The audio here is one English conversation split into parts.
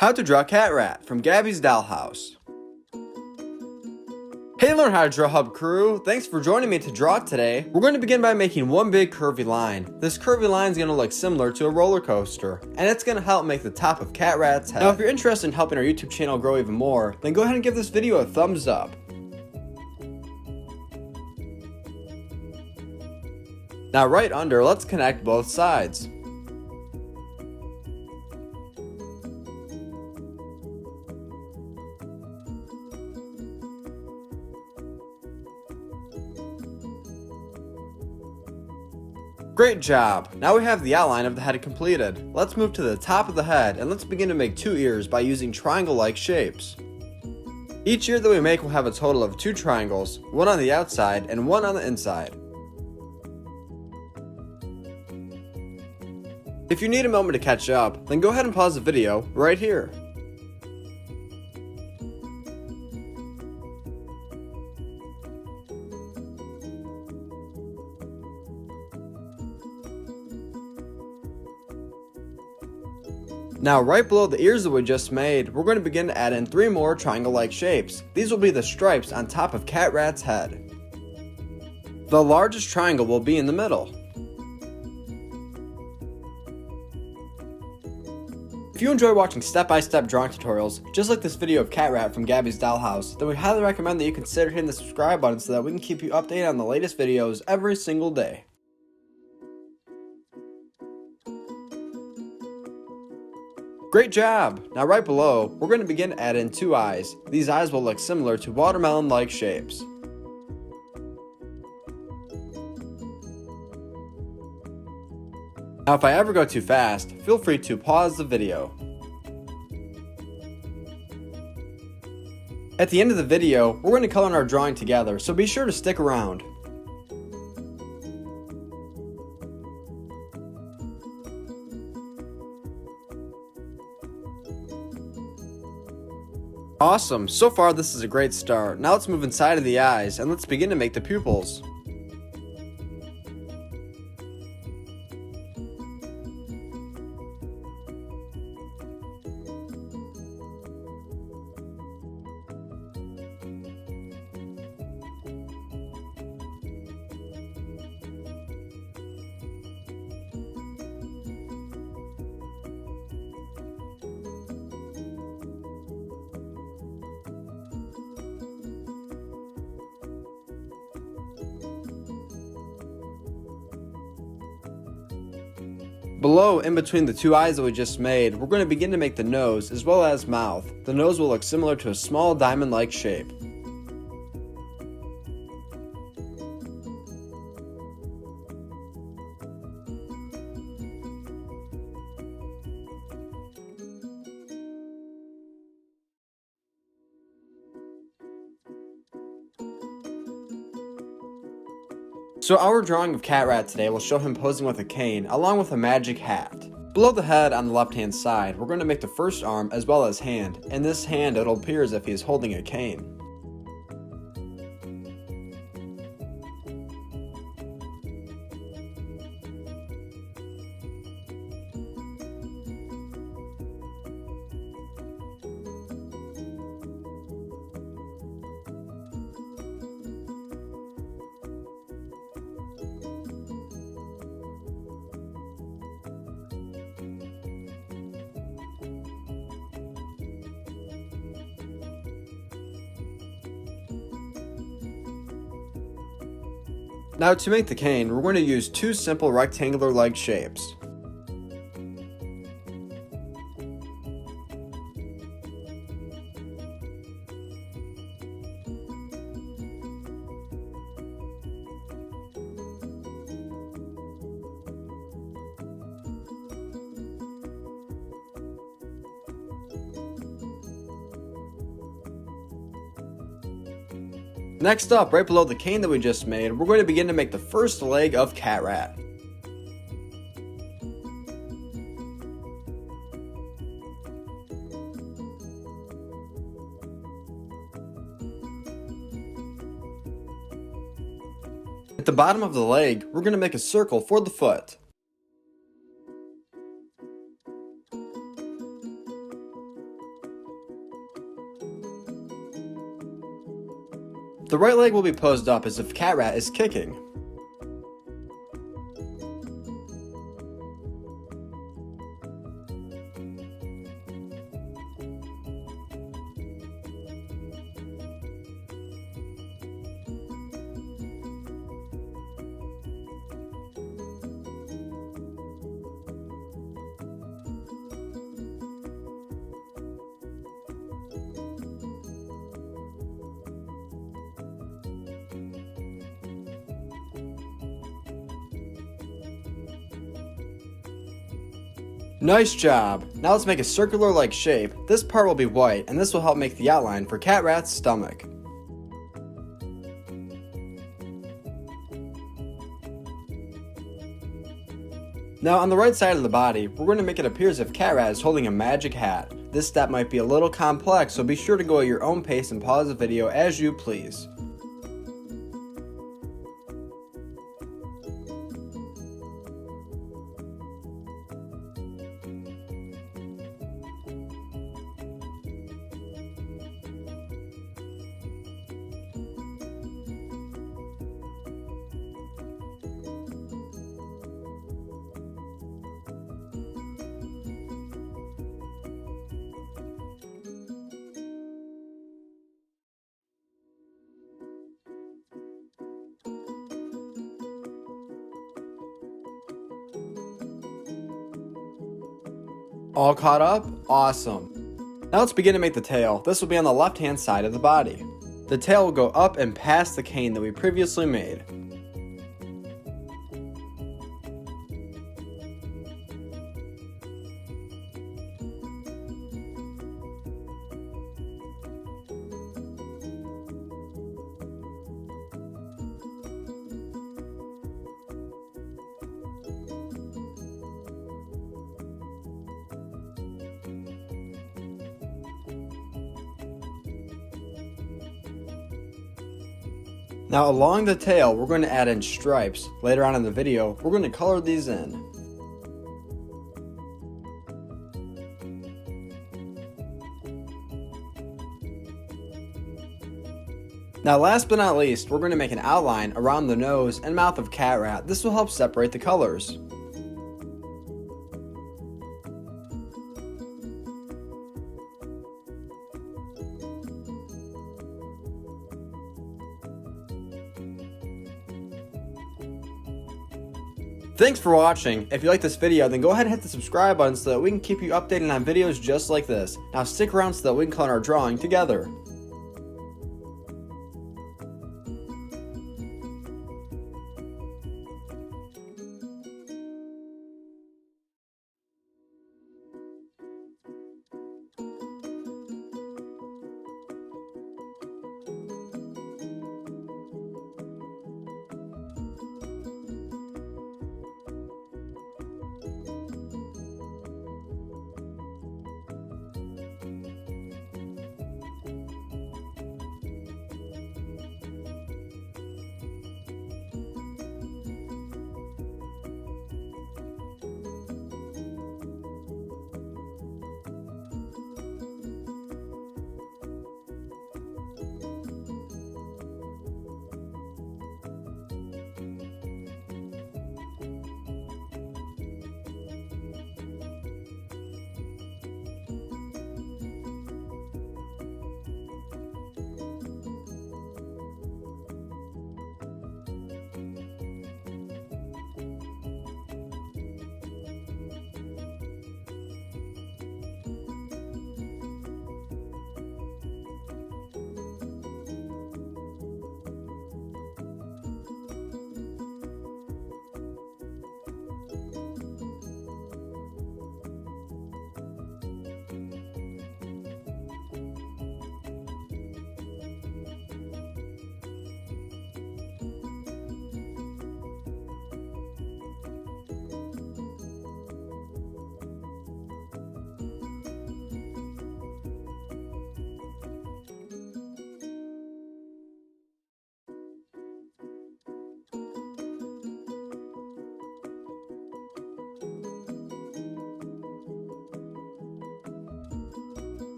How to Draw CatRat from Gabby's Dollhouse. Hey Learn How to Draw Hub crew, thanks for joining me to draw today. We're going to begin by making one big curvy line. This curvy line is going to look similar to a roller coaster, and it's going to help make the top of CatRat's head. Now if you're interested in helping our YouTube channel grow even more, then go ahead and give this video a thumbs up. Now right under, let's connect both sides. Great job! Now we have the outline of the head completed. Let's move to the top of the head and let's begin to make two ears by using triangle-like shapes. Each ear that we make will have a total of two triangles, one on the outside and one on the inside. If you need a moment to catch up, then go ahead and pause the video right here. Now right below the ears that we just made, we're going to begin to add in three more triangle-like shapes. These will be the stripes on top of CatRat's head. The largest triangle will be in the middle. If you enjoy watching step-by-step drawing tutorials, just like this video of CatRat from Gabby's Dollhouse, then we highly recommend that you consider hitting the subscribe button so that we can keep you updated on the latest videos every single day. Great job! Now right below, we're going to begin to add in two eyes. These eyes will look similar to watermelon-like shapes. Now if I ever go too fast, feel free to pause the video. At the end of the video, we're going to color in our drawing together, so be sure to stick around. Awesome, so far this is a great start. Now let's move inside of the eyes and let's begin to make the pupils. Below, in between the two eyes that we just made, we're going to begin to make the nose as well as mouth. The nose will look similar to a small diamond-like shape. So our drawing of CatRat today will show him posing with a cane along with a magic hat. Below the head on the left hand side, we're going to make the first arm as well as hand. In this hand it'll appear as if he is holding a cane. Now to make the cane, we're going to use two simple rectangular-like shapes. Next up, right below the cane that we just made, we're going to begin to make the first leg of CatRat. At the bottom of the leg, we're going to make a circle for the foot. The right leg will be posed up as if CatRat is kicking. Nice job! Now let's make a circular-like shape. This part will be white, and this will help make the outline for CatRat's stomach. Now on the right side of the body, we're going to make it appear as if CatRat is holding a magic hat. This step might be a little complex, so be sure to go at your own pace and pause the video as you please. All caught up? Awesome. Now let's begin to make the tail. This will be on the left hand side of the body. The tail will go up and past the cane that we previously made. Now along the tail, we're going to add in stripes. Later on in the video, we're going to color these in. Now last but not least, we're going to make an outline around the nose and mouth of CatRat. This will help separate the colors. Thanks for watching. If you like this video, then go ahead and hit the subscribe button so that we can keep you updated on videos just like this. Now stick around so that we can color our drawing together.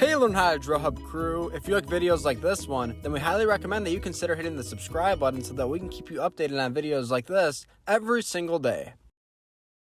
Hey, Learn How to Draw Hub crew. If you like videos like this one, then we highly recommend that you consider hitting the subscribe button so that we can keep you updated on videos like this every single day.